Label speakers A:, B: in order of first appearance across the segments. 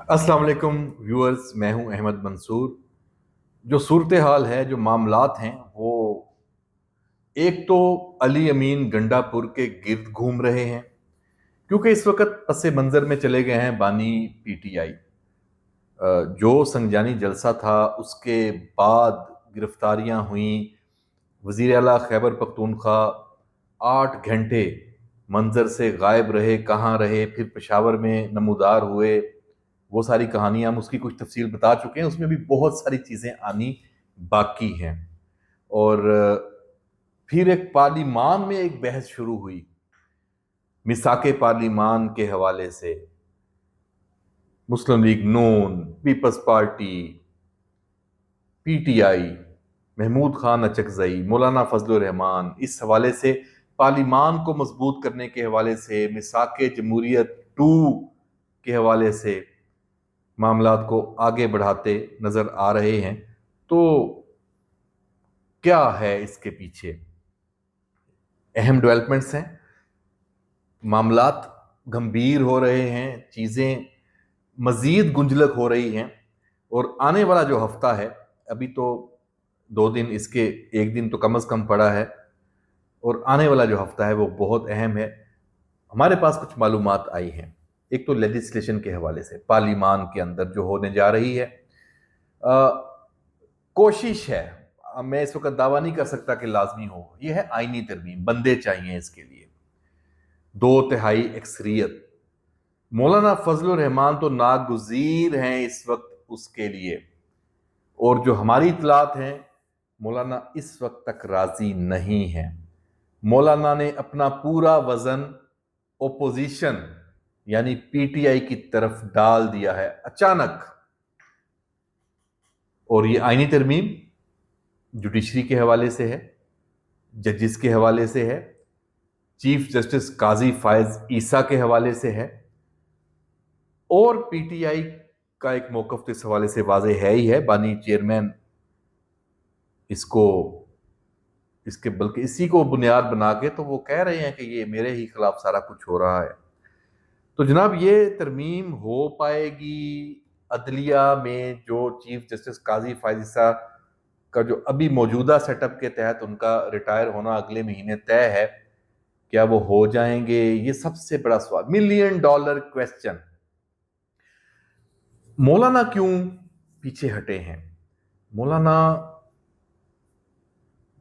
A: अस्सलाम वालेकुम व्यूअर्स, मैं हूं अहमद मंसूर। जो सूरत हाल है, जो मामलात हैं, वो एक तो अली अमीन गंडापुर के गिर्द घूम रहे हैं, क्योंकि इस वक्त पस मंज़र में चले गए हैं बानी पीटीआई। जो संगजानी जलसा था उसके बाद गिरफ्तारियां हुई। वज़ीर आला खैबर पख्तूनख्वा 8 घंटे मंजर से गायब रहे, कहाँ रहे, फिर पेशावर में नमूदार हुए। वो सारी कहानियां हम उसकी कुछ तफसील बता चुके हैं, उसमें भी बहुत सारी चीज़ें आनी बाकी हैं। और फिर एक पार्लिमान में एक बहस शुरू हुई मिसाके पार्लिमान के हवाले से। मुस्लिम लीग नून, Peoples Party, PTI, Mahmood Khan Achakzai, Maulana Fazlur Rahman, इस हवाले से पार्लिमान को मजबूत करने के हवाले से, मिसाके जमहूरियत 2 के हवाले से मामलात को आगे बढ़ाते नजर आ रहे हैं। तो क्या है इसके पीछे? अहम डेवलपमेंट्स हैं, मामलात गंभीर हो रहे हैं, चीज़ें मज़ीद गुंजलक हो रही हैं। और आने वाला जो हफ्ता है, अभी तो 2 दिन इसके, एक दिन तो कम से कम पड़ा है, और आने वाला जो हफ्ता है वो बहुत अहम है। हमारे पास कुछ मालूमात आई हैं। एक तो लेजिस्लेशन के हवाले से पार्लिमान के अंदर जो होने जा रही है, कोशिश है, मैं इस वक्त दावा नहीं कर सकता कि लाजमी हो, यह है आईनी तरमीम, बंदे चाहिए इसके लिए 2/3 अक्सरियत। मौलाना फजलुर रहमान तो नागुज़ीर हैं इस वक्त उसके लिए, और जो हमारी इतलात हैं, मौलाना इस वक्त तक राजी नहीं है। मौलाना ने अपना पूरा वजन ओपोजिशन यानी पीटीआई की तरफ डाल दिया है अचानक। और ये आईनी तरमीम जुडिशरी के हवाले से है, जजिस के हवाले से है, चीफ जस्टिस काजी फायज ईसा के हवाले से है, और पीटीआई का एक मौकफ तो इस हवाले से वाज़ेह है ही है। बानी चेयरमैन इसको इसके बल्कि इसी को बुनियाद बना के तो वो कह रहे हैं कि ये मेरे ही खिलाफ सारा कुछ हो रहा है। तो जनाब, ये तरमीम हो पाएगी अदलिया में जो चीफ जस्टिस काजी फायज ईसा का जो अभी मौजूदा सेटअप के तहत उनका रिटायर होना अगले महीने तय है, क्या वो हो जाएंगे? ये सबसे बड़ा सवाल, मिलियन डॉलर क्वेश्चन। मौलाना क्यों पीछे हटे हैं? मौलाना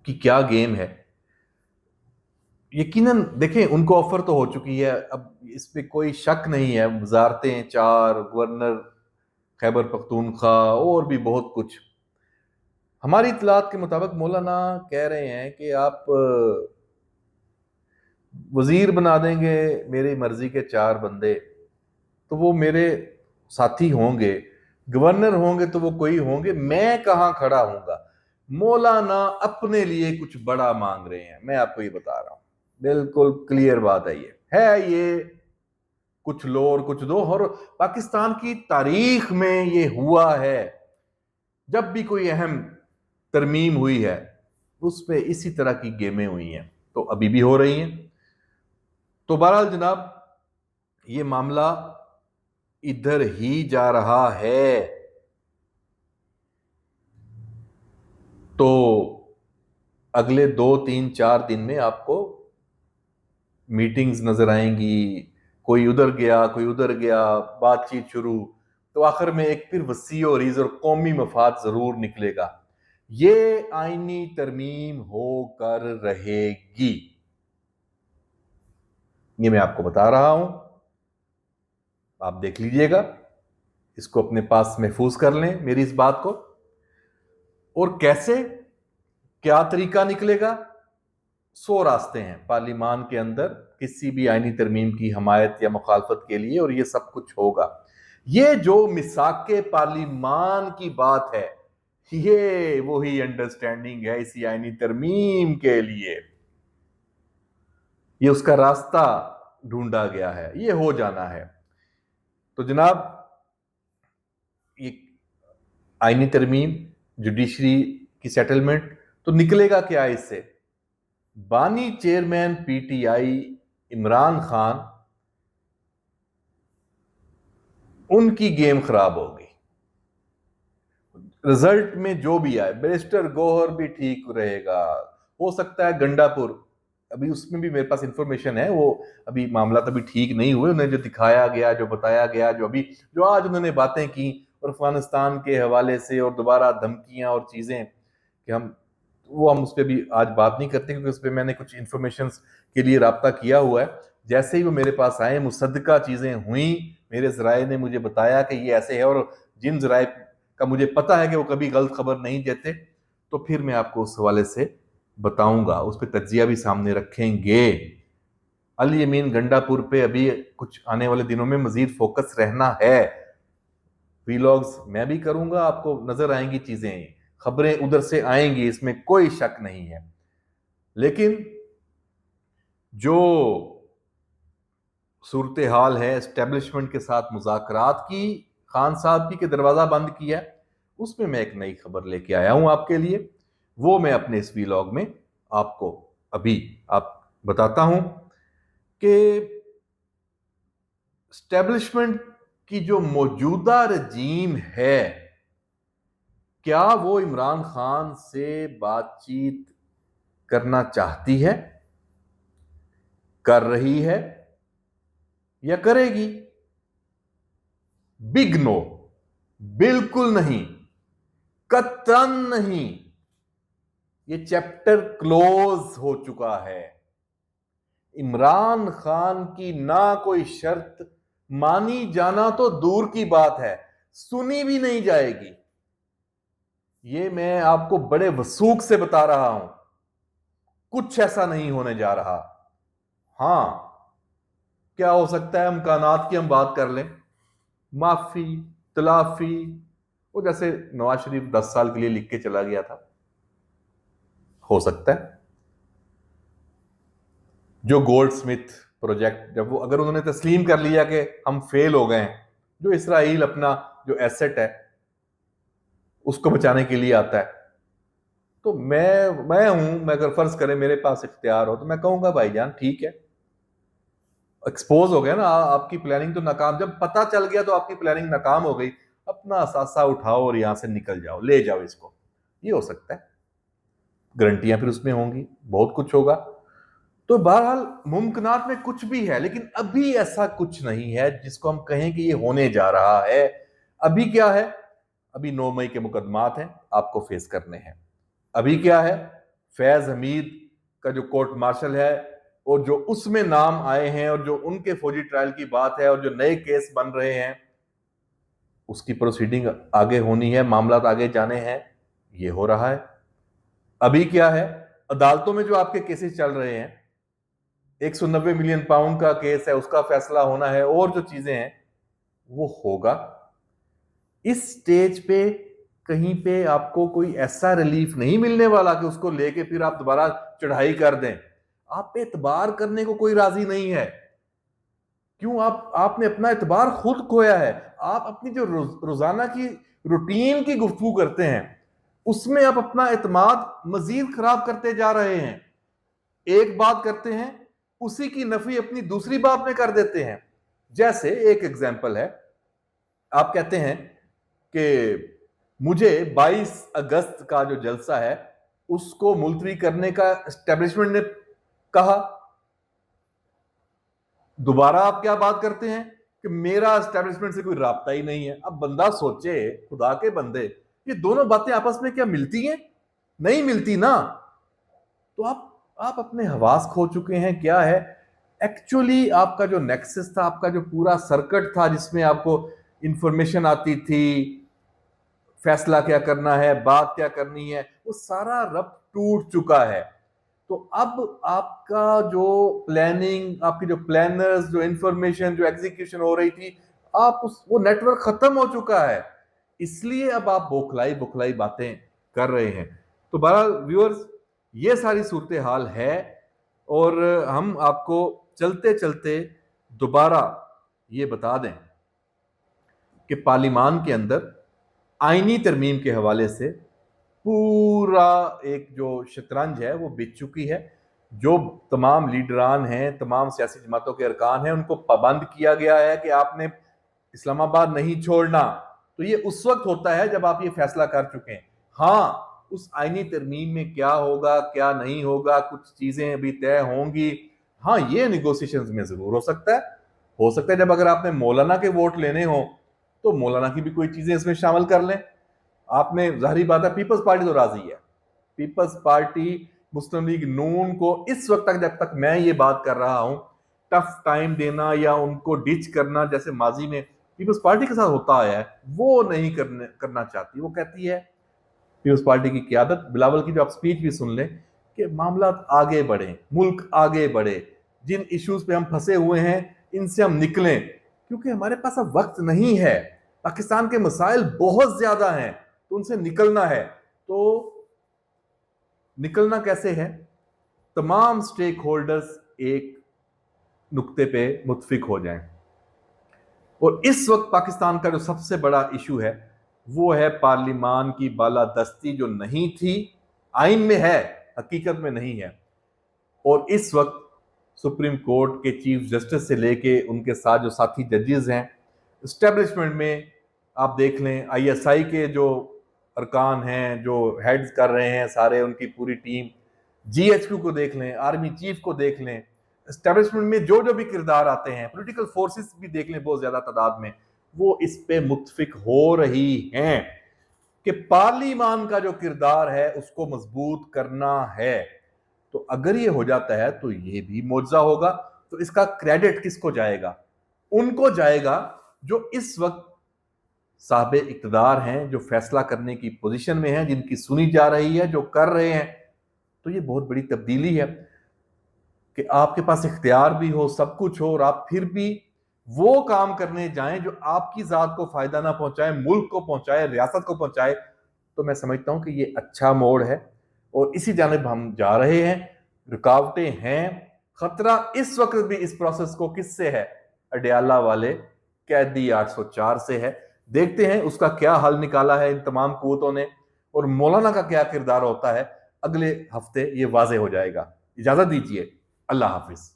A: की क्या गेम है? यकीनन देखें, उनको ऑफर तो हो चुकी है, अब इस पे कोई शक नहीं है। वजारतें 4, गवर्नर खैबर पख्तूनख्वा, और भी बहुत कुछ। हमारी इतलात के मुताबिक मौलाना कह रहे हैं कि आप वजीर बना देंगे मेरी मर्जी के 4 बंदे, तो वो मेरे साथी होंगे। गवर्नर होंगे तो वो कोई होंगे, मैं कहां खड़ा हूंगा। मौलाना अपने लिए कुछ बड़ा मांग रहे हैं, मैं आपको ये बता रहा हूं। बिल्कुल क्लियर बात है ये कुछ लो और कुछ दो। और पाकिस्तान की तारीख में ये हुआ है, जब भी कोई अहम तरमीम हुई है उस पे इसी तरह की गेमें हुई हैं, तो अभी भी हो रही हैं। तो बहरहाल जनाब, ये मामला इधर ही जा रहा है। तो अगले 2, 3, 4 दिन में आपको मीटिंग्स नजर आएंगी, कोई उधर गया, कोई उधर गया, बातचीत शुरू। तो आखिर में एक फिर वसी और रीज और कौमी मफाद जरूर निकलेगा। ये आईनी तरमीम होकर रहेगी, ये मैं आपको बता रहा हूं। आप देख लीजिएगा, इसको अपने पास महफूज कर लें मेरी इस बात को। और कैसे, क्या तरीका निकलेगा? 100 रास्ते हैं पार्लिमान के अंदर किसी भी आईनी तरमीम की हमायत या मुखालफत के लिए, और ये सब कुछ होगा। ये जो मिसाके पार्लिमान की बात है, ये वही अंडरस्टैंडिंग है इसी आईनी तरमीम के लिए। ये उसका रास्ता ढूंढा गया है, ये हो जाना है। तो जनाब, ये आईनी तरमीम, जुडिशरी की सेटलमेंट, तो निकलेगा क्या इससे? बानी चेयरमैन पीटीआई इमरान खान उनकी गेम खराब होगी। रिजल्ट में जो भी आए, बैरिस्टर गौहर भी ठीक रहेगा, हो सकता है गंडापुर, अभी उसमें भी मेरे पास इंफॉर्मेशन है, वो अभी मामला तभी ठीक नहीं हुए, उन्हें जो दिखाया गया, जो बताया गया, जो आज उन्होंने बातें की और अफगानिस्तान के हवाले से और दोबारा धमकियां और चीजें कि हम उस पर भी आज बात नहीं करते, क्योंकि उस पर मैंने कुछ इंफॉर्मेशन के लिए राब्ता किया हुआ है। जैसे ही वो मेरे पास आए, मुसद्दका चीजें हुई, मेरे जराए ने मुझे बताया कि ये ऐसे है, और जिन जराए का मुझे पता है कि वो कभी गलत खबर नहीं देते, तो फिर मैं आपको उस हवाले से बताऊंगा, उस पर तज्जिया भी सामने रखेंगे। अली अमीन गंडापुर पे अभी कुछ आने वाले दिनों में मजीद फोकस रहना है। वीलॉग्स मैं भी करूंगा, आपको नजर आएंगी चीजें, खबरें उधर से आएंगी, इसमें कोई शक नहीं है। लेकिन जो सूरत हाल है एस्टेब्लिशमेंट के साथ मुज़ाकरात की, खान साहब की, कि दरवाजा बंद किया, उसमें मैं एक नई खबर लेके आया हूं आपके लिए। वो मैं अपने इस वीलॉग में आपको अभी आप बताता हूं कि एस्टेब्लिशमेंट की जो मौजूदा रजीम है, क्या वो इमरान खान से बातचीत करना चाहती है, कर रही है, या करेगी? बिग नो, बिल्कुल नहीं, कतन नहीं। ये चैप्टर क्लोज हो चुका है। इमरान खान की ना कोई शर्त मानी जाना तो दूर की बात है, सुनी भी नहीं जाएगी। ये मैं आपको बड़े वसूख से बता रहा हूं, कुछ ऐसा नहीं होने जा रहा। हां, क्या हो सकता है, इम्कानात की हम बात कर लें, माफी, तलाफी, वो जैसे नवाज शरीफ 10 साल के लिए लिख के चला गया था, हो सकता है। जो गोल्ड स्मिथ प्रोजेक्ट, जब वो अगर उन्होंने तस्लीम कर लिया कि हम फेल हो गए हैं, जो इसराइल अपना जो एसेट है उसको बचाने के लिए आता है, तो मैं अगर फर्ज करें मेरे पास इख्तियार हो, तो मैं कहूंगा भाईजान ठीक है, एक्सपोज हो गया ना, आपकी प्लानिंग तो नाकाम, जब पता चल गया तो आपकी प्लानिंग नाकाम हो गई, अपना असासा उठाओ और यहां से निकल जाओ, ले जाओ इसको। ये हो सकता है, गारंटियां फिर उसमें होंगी, बहुत कुछ होगा। तो बहरहाल मुमकिनात में कुछ भी है, लेकिन अभी ऐसा कुछ नहीं है जिसको हम कहें कि ये होने जा रहा है। अभी क्या है, अभी 9 मई के मुकदमात हैं, आपको फेस करने हैं। अभी क्या है, फैज हमीद का जो कोर्ट मार्शल है, और जो उसमें नाम आए हैं, और जो उनके फौजी ट्रायल की बात है, और जो नए केस बन रहे हैं, उसकी प्रोसीडिंग आगे होनी है, मामला आगे जाने हैं, ये हो रहा है। अभी क्या है, अदालतों में जो आपके केसेस चल रहे हैं, 190 मिलियन पाउंड का केस है, उसका फैसला होना है, और जो चीजें हैं वो होगा। इस स्टेज पे कहीं पे आपको कोई ऐसा रिलीफ नहीं मिलने वाला कि उसको लेके फिर आप दोबारा चढ़ाई कर दें। आप पे एतबार करने को कोई राजी नहीं है। क्यों? आपने अपना एतबार खुद खोया है। आप अपनी जो रोजाना की रूटीन की गुफ्तगू करते हैं, उसमें आप अपना एतमाद मजीद खराब करते जा रहे हैं। एक बात करते हैं, उसी की नफी अपनी दूसरी बात में कर देते हैं। जैसे एक एग्जाम्पल है, आप कहते हैं कि मुझे 22 अगस्त का जो जलसा है उसको मुलतवी करने का एस्टेब्लिशमेंट ने कहा। दोबारा आप क्या बात करते हैं कि मेरा एस्टेब्लिशमेंट से कोई राब्ता ही नहीं है। अब बंदा सोचे, खुदा के बंदे, ये दोनों बातें आपस में क्या मिलती हैं? नहीं मिलती ना। तो आप अपने हवास खो चुके हैं। क्या है एक्चुअली आपका जो नेक्सस था, आपका जो पूरा सर्किट था जिसमें आपको इंफॉर्मेशन आती थी, फैसला क्या करना है, बात क्या करनी है, वो सारा रब टूट चुका है। तो अब आपका जो प्लानिंग, आपकी जो प्लानर्स, जो इंफॉर्मेशन, जो एग्जीक्यूशन हो रही थी, आप वो नेटवर्क खत्म हो चुका है। इसलिए अब आप बौखलाई बौखलाई बातें कर रहे हैं। तो बहरहाल व्यूअर्स, ये सारी सूरत हाल है, और हम आपको चलते चलते दोबारा ये बता दें कि पार्लिमान के अंदर आईनी तरमीम के हवाले से पूरा एक जो शतरंज है वो बिक चुकी है। जो तमाम लीडरान हैं, तमाम सियासी जमातों के अरकान हैं, उनको पाबंद किया गया है कि आपने اسلام آباد نہیں چھوڑنا، تو یہ اس وقت ہوتا ہے جب آپ یہ فیصلہ کر چکے ہیں۔ ہاں اس آئینی ترمیم میں کیا ہوگا کیا نہیں ہوگا، کچھ چیزیں ابھی طے ہوں گی، ہاں یہ نیگوسیشنز میں ضرور ہو سکتا ہے جب اگر آپ نے مولانا کے ووٹ لینے ہوں تو مولانا کی بھی کوئی چیزیں اس میں شامل کر لیں۔ آپ نے ظاہری بات ہے پیپلز پارٹی تو راضی ہے، پیپلز پارٹی مسلم لیگ نون کو اس وقت تک جب تک میں یہ بات کر رہا ہوں ٹف ٹائم دینا یا ان کو ڈچ کرنا جیسے ماضی میں پیپلز پارٹی کے ساتھ ہوتا آیا ہے وہ نہیں کرنا چاہتی۔ وہ کہتی ہے پیپلز پارٹی کی قیادت، بلاول کی جو آپ سپیچ بھی سن لیں، کہ معاملات آگے بڑھیں، ملک آگے بڑھے، جن ایشوز پہ ہم پھنسے ہوئے ہیں ان سے ہم نکلیں، کیونکہ ہمارے پاس اب وقت نہیں ہے، پاکستان کے مسائل بہت زیادہ ہیں تو ان سے نکلنا ہے۔ تو نکلنا کیسے ہے؟ تمام سٹیک ہولڈرز ایک نقطے پہ متفق ہو جائیں، اور اس وقت پاکستان کا جو سب سے بڑا ایشو ہے وہ ہے پارلیمان کی بالادستی جو نہیں تھی، آئین میں ہے حقیقت میں نہیں ہے، اور اس وقت سپریم کورٹ کے چیف جسٹس سے لے کے ان کے ساتھ جو ساتھی ججز ہیں، اسٹیبلشمنٹ میں آپ دیکھ لیں آئی ایس آئی کے جو ارکان ہیں جو ہیڈز کر رہے ہیں سارے، ان کی پوری ٹیم، جی ایچ کیو کو دیکھ لیں، آرمی چیف کو دیکھ لیں، اسٹیبلشمنٹ میں جو بھی کردار آتے ہیں، پولیٹیکل فورسز بھی دیکھ لیں بہت زیادہ تعداد میں، وہ اس پہ متفق ہو رہی ہیں کہ پارلیمان کا جو کردار ہے اس کو مضبوط کرنا ہے۔ تو اگر یہ ہو جاتا ہے تو یہ بھی معجزہ ہوگا۔ تو اس کا کریڈٹ کس کو جائے گا؟ ان کو جائے گا جو اس وقت صاحب اقتدار ہیں، جو فیصلہ کرنے کی پوزیشن میں ہیں، جن کی سنی جا رہی ہے، جو کر رہے ہیں۔ تو یہ بہت بڑی تبدیلی ہے کہ آپ کے پاس اختیار بھی ہو، سب کچھ ہو، اور آپ پھر بھی وہ کام کرنے جائیں جو آپ کی ذات کو فائدہ نہ پہنچائے، ملک کو پہنچائے، ریاست کو پہنچائے۔ تو میں سمجھتا ہوں کہ یہ اچھا موڑ ہے اور اسی جانب ہم جا رہے ہیں۔ رکاوٹیں ہیں، خطرہ اس وقت بھی اس پروسیس کو کس سے ہے؟ اڈیالہ والے قیدی 804 سے ہے۔ دیکھتے ہیں اس کا کیا حل نکالا ہے ان تمام قوتوں نے، اور مولانا کا کیا کردار ہوتا ہے، اگلے ہفتے یہ واضح ہو جائے گا۔ اجازت دیجیے، اللہ حافظ۔